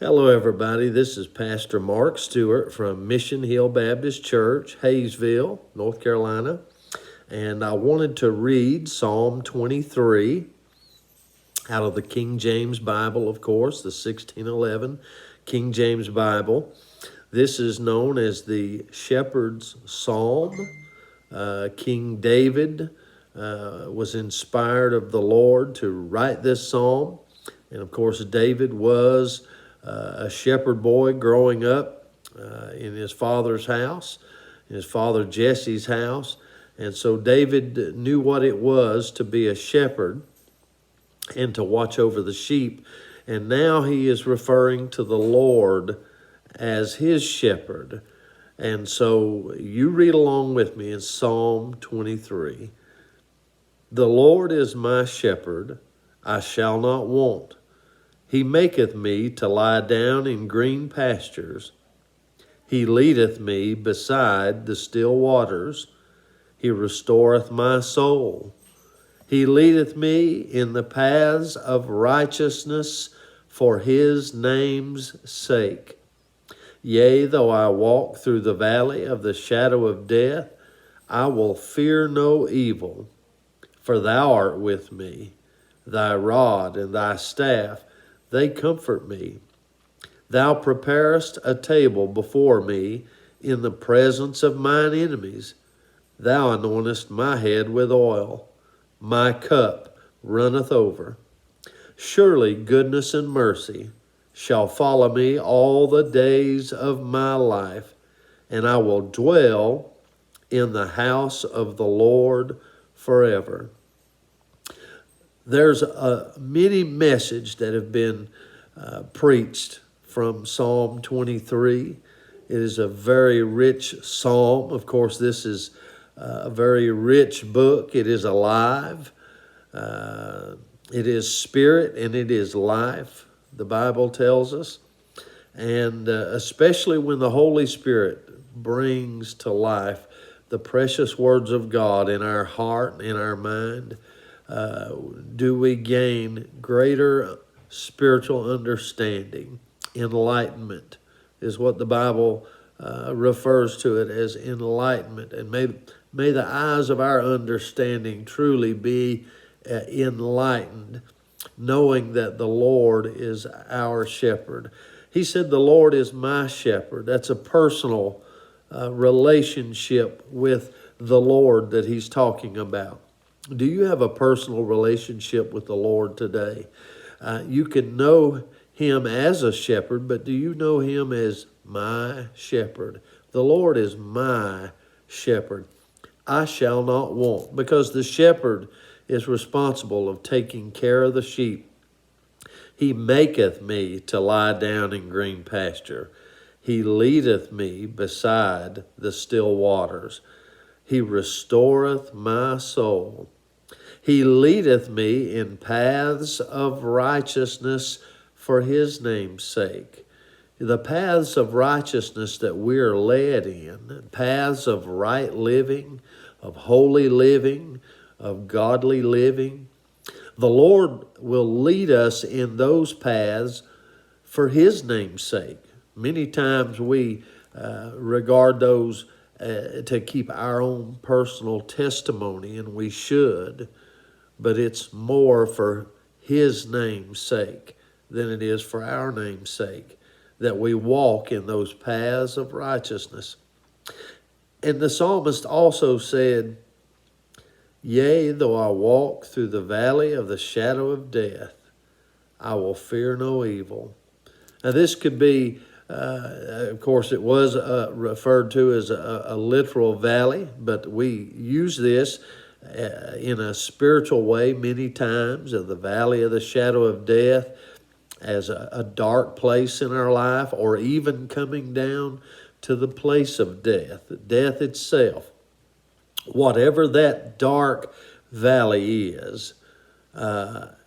Hello, everybody. This is Pastor Mark Stewart from Mission Hill Baptist Church, Hayesville, North Carolina. And I wanted to read Psalm 23 out of the King James Bible, of course, the 1611 King James Bible. This is known as the Shepherd's Psalm. King David was inspired of the Lord to write this psalm. And of course, David was a shepherd boy growing up in his father's house, in his father Jesse's house. And so David knew what it was to be a shepherd and to watch over the sheep. And now he is referring to the Lord as his shepherd. And so you read along with me in Psalm 23. The Lord is my shepherd, I shall not want. He maketh me to lie down in green pastures. He leadeth me beside the still waters. He restoreth my soul. He leadeth me in the paths of righteousness for his name's sake. Yea, though I walk through the valley of the shadow of death, I will fear no evil, for thou art with me. Thy rod and thy staff, they comfort me. Thou preparest a table before me in the presence of mine enemies. Thou anointest my head with oil. My cup runneth over. Surely goodness and mercy shall follow me all the days of my life, and I will dwell in the house of the Lord forever. There's many messages that have been preached from Psalm 23. It is a very rich psalm. Of course, this is a very rich book. It is alive. It is spirit and it is life, the Bible tells us. And especially when the Holy Spirit brings to life the precious words of God in our heart, in our mind, do we gain greater spiritual understanding. Enlightenment is what the Bible refers to it as, enlightenment. And may the eyes of our understanding truly be enlightened, knowing that the Lord is our shepherd. He said, the Lord is my shepherd. That's a personal relationship with the Lord that he's talking about. Do you have a personal relationship with the Lord today? You can know him as a shepherd, but do you know him as my shepherd? The Lord is my shepherd. I shall not want, because the shepherd is responsible of taking care of the sheep. He maketh me to lie down in green pasture. He leadeth me beside the still waters. He restoreth my soul. He leadeth me in paths of righteousness for his name's sake. The paths of righteousness that we're led in, paths of right living, of holy living, of godly living. The Lord will lead us in those paths for his name's sake. Many times we regard those to keep our own personal testimony, and we should. But it's more for his name's sake than it is for our name's sake that we walk in those paths of righteousness. And the psalmist also said, yea, though I walk through the valley of the shadow of death, I will fear no evil. Now this could be, of course, it was referred to as a literal valley, but we use this in a spiritual way many times, of the valley of the shadow of death as a dark place in our life, or even coming down to the place of death, death itself. Whatever that dark valley is,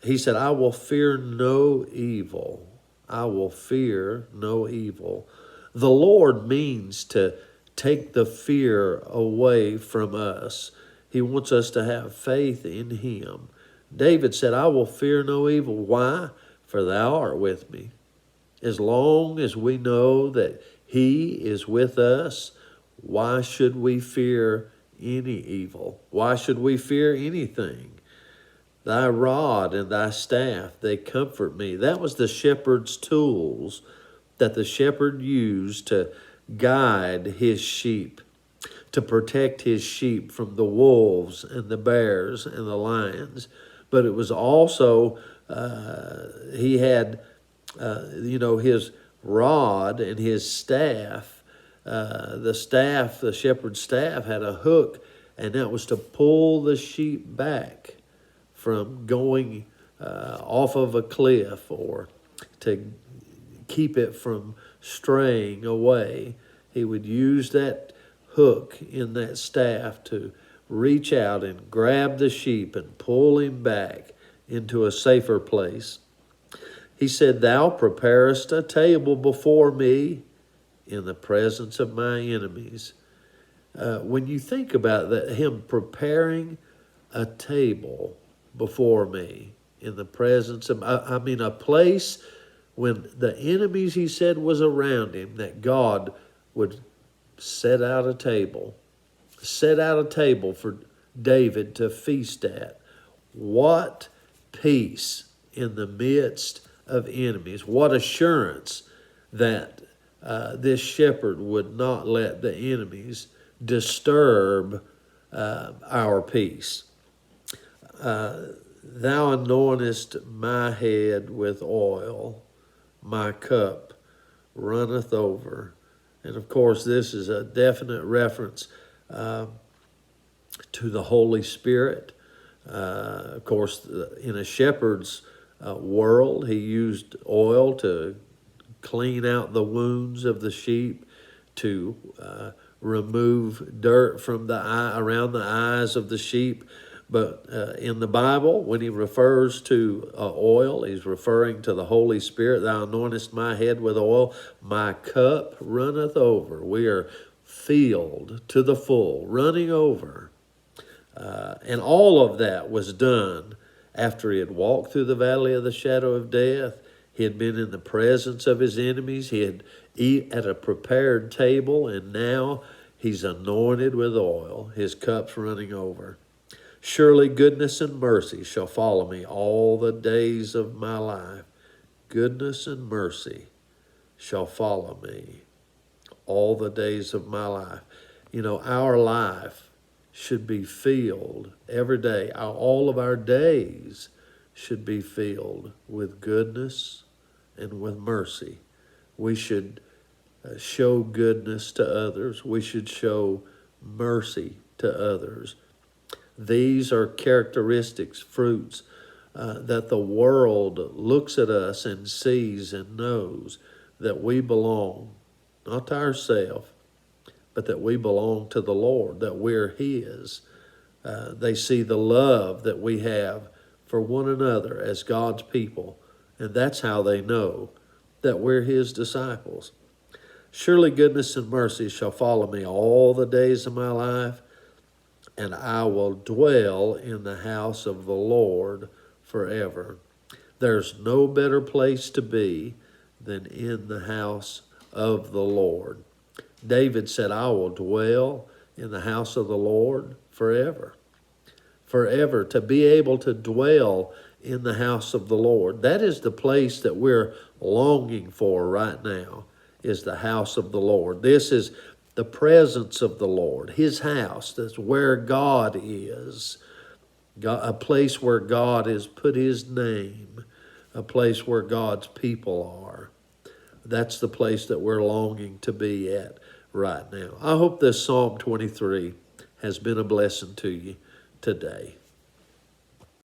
he said, I will fear no evil. I will fear no evil. The Lord means to take the fear away from us. He wants us to have faith in him. David said, I will fear no evil. Why? For thou art with me. As long as we know that He is with us, why should we fear any evil? Why should we fear anything? Thy rod and thy staff, they comfort me. That was the shepherd's tools that the shepherd used to guide his sheep, to protect his sheep from the wolves and the bears and the lions. But it was also, he had, his rod and his staff. The shepherd's staff had a hook, and that was to pull the sheep back from going off of a cliff, or to keep it from straying away. He would use that hook in that staff to reach out and grab the sheep and pull him back into a safer place. He said, Thou preparest a table before me in the presence of my enemies. When you think about that, him preparing a table before me in the presence of, a place when the enemies, he said, was around him, that God would set out a table for David to feast at. What peace in the midst of enemies. What assurance that this shepherd would not let the enemies disturb our peace. Thou anointest my head with oil, my cup runneth over. And of course, this is a definite reference to the Holy Spirit. Of course, in a shepherd's world, he used oil to clean out the wounds of the sheep, to remove dirt from the eye, around the eyes of the sheep. But in the Bible, when he refers to oil, he's referring to the Holy Spirit. Thou anointest my head with oil, my cup runneth over. We are filled to the full, running over. And all of that was done after he had walked through the valley of the shadow of death. He had been in the presence of his enemies. He had eaten at a prepared table, and now he's anointed with oil. His cup's running over. Surely goodness and mercy shall follow me all the days of my life. Goodness and mercy shall follow me all the days of my life. Our life should be filled every day. All of our days should be filled with goodness and with mercy. We should show goodness to others. We should show mercy to others. These are characteristics, fruits, that the world looks at us and sees and knows that we belong, not to ourselves, but that we belong to the Lord, that we're His. They see the love that we have for one another as God's people, and that's how they know that we're His disciples. Surely goodness and mercy shall follow me all the days of my life, and I will dwell in the house of the Lord forever. There's no better place to be than in the house of the Lord. David said, I will dwell in the house of the Lord forever. Forever, to be able to dwell in the house of the Lord. That is the place that we're longing for right now, is the house of the Lord. This is the presence of the Lord, His house. That's where God is. A place where God has put His name, a place where God's people are. That's the place that we're longing to be at right now. I hope this Psalm 23 has been a blessing to you today.